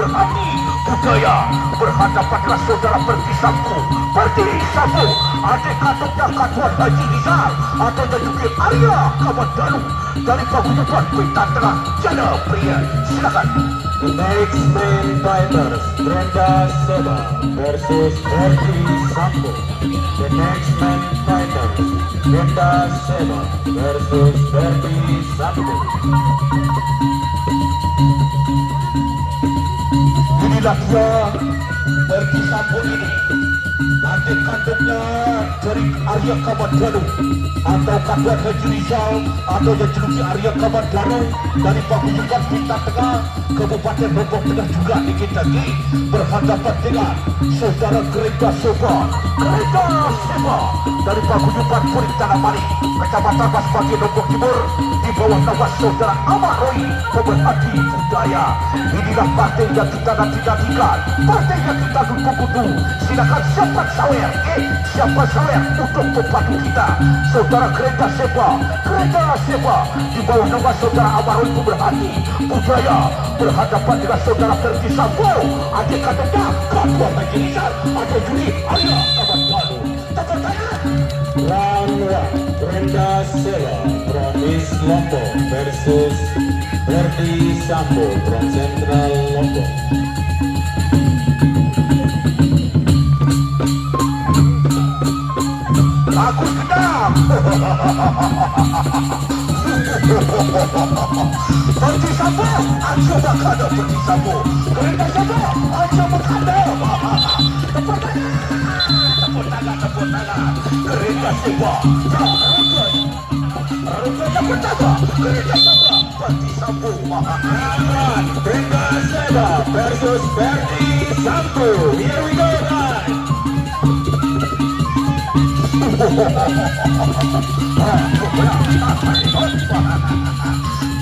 berhati budaya berhadapanlah saudara Pertisambu. Pertisambu, adik kandungnya Katuan Haji Rizal atau Dajuki Arya Kamandanu dari paguyuban Kuitang Tengah Jana Pria. Silakan. The next main fighters, Brenda Seba versus Ferdi Sambo. The next main fighters, Brenda Seba versus Ferdi Sambo. Inilah dia Ferdi Sambo ini, adik kandungnya dari Arya Kamandanu atau Katuan Haji Rizal atau dijuluki Arya Kamandanu dari paguyuban Kuitang Tengah Kabupaten Lombok Tengah juga dikit lagi berhadapan dengan saudara Greta Seba. Greta Seba dari paguyuban Puring Tanamani, Kecamatan Basbagi, Lombok Timur, di bawah nama saudara Ahmad Roy pemerhati budaya. Inilah partai yang kita nanti-nantikan, partai yang kita tunggu-tunggu. Silakan siapa sawer, siapa sawer untuk pembantu kita, saudara Greta Seba. Greta Seba di bawah nama saudara Ahmad Roy pemerhati budaya berhadapan dengan saudara Ferdi Sambo, adik kandungnya Katuan Haji Rizal atau Juli Arya Kamandanu. Tepuk tangan. Round 1, Brenda Seba from East Lombok versus Ferdi Sambo from Central Lombok. Aku sedang. Ferdi Sambo, aja bakada Ferdi Sambo. Greta Seba, aja bakada. Tepuk tangan. Tepuk tangan, tepuk tangan. Greta Seba, Ruka yang pertama, Greta Seba, Ferdi Sambo. Brenda Seba versus Ferdi Sambo. Here we go, guys.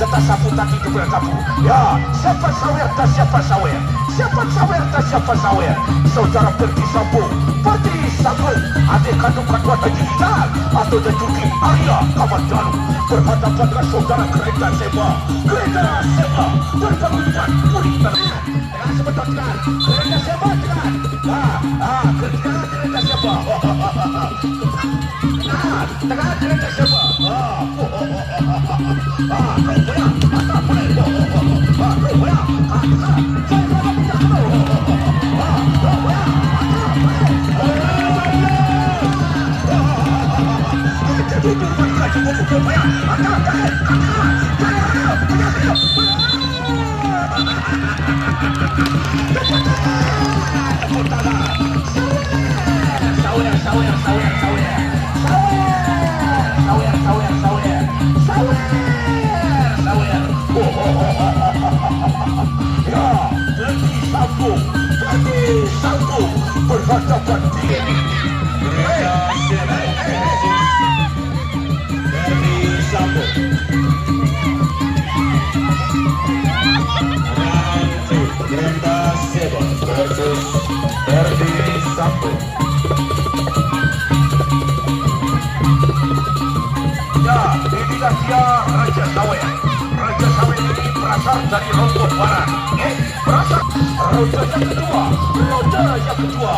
Jatah sapu tadi juga sapu. Ya, siapa sawer dan siapa sawer? Siapa sawer dan siapa sawer? Saudara Ferdi Sambo, Ferdi Sambo, adik kandung Katuan Haji Rizal atau dijuluki Arya Kamandanu berhadapan dengan saudara Greta Seba. Greta Seba berpaguyuban Puring Tanah. Dengan sebentar dengan Greta Seba dengan Greta Seba. Dengan Greta Seba. Berhadapan diri Brenda Seba versus Ferdi Sambo. Round 2, Brenda Seba versus Ferdi Sambo. Ya, inilah dia Raja Sawer. Raja Sawer ini berasal dari Lombok Barat. Berasal Raja yang kedua. Raja yang kedua.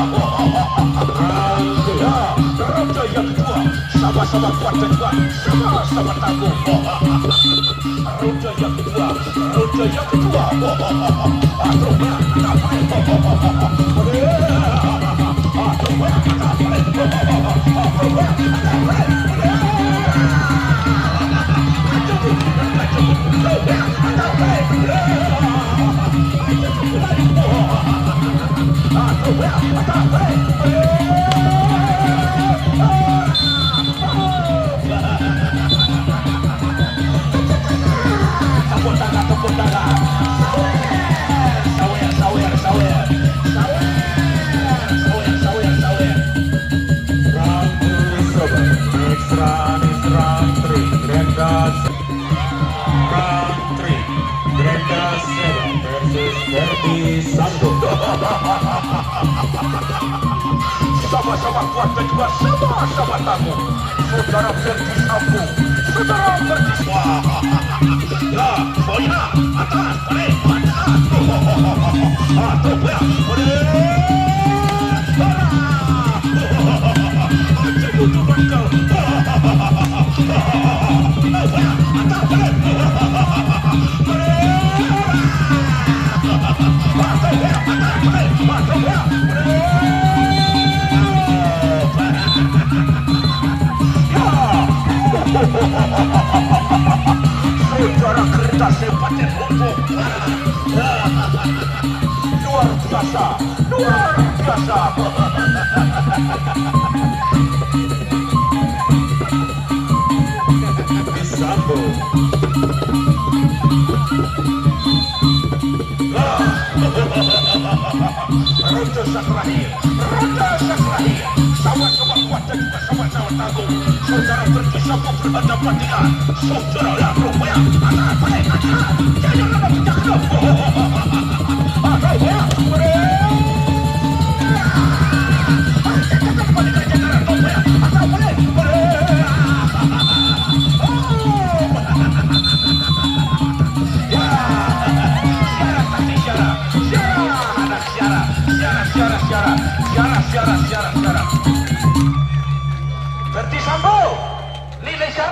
Ya, Raja yang kedua. Sama-sama kuat dan kuat, sama-sama tangguh. Raja yang kedua. Raja yang kedua. Sama-sama kuat dan juga sama-sama tangguh. Saudara Ferdi Sambo, saudara Ferdi Sambo. Ya, boya, atas, balik, atas. Atau ya, saudara kereta sepaten hukum luar biasa, luar biasa. Sambo. Roda Sakrahi, Roda Sakrahi, sama-sama kuat dan juga sama-sama tangguh. Saudara Pertisambo berhadapan dengan saudara yang rupanya anak baik anak. Jangan lupa bercakap. Pertisambo, nilai syarat.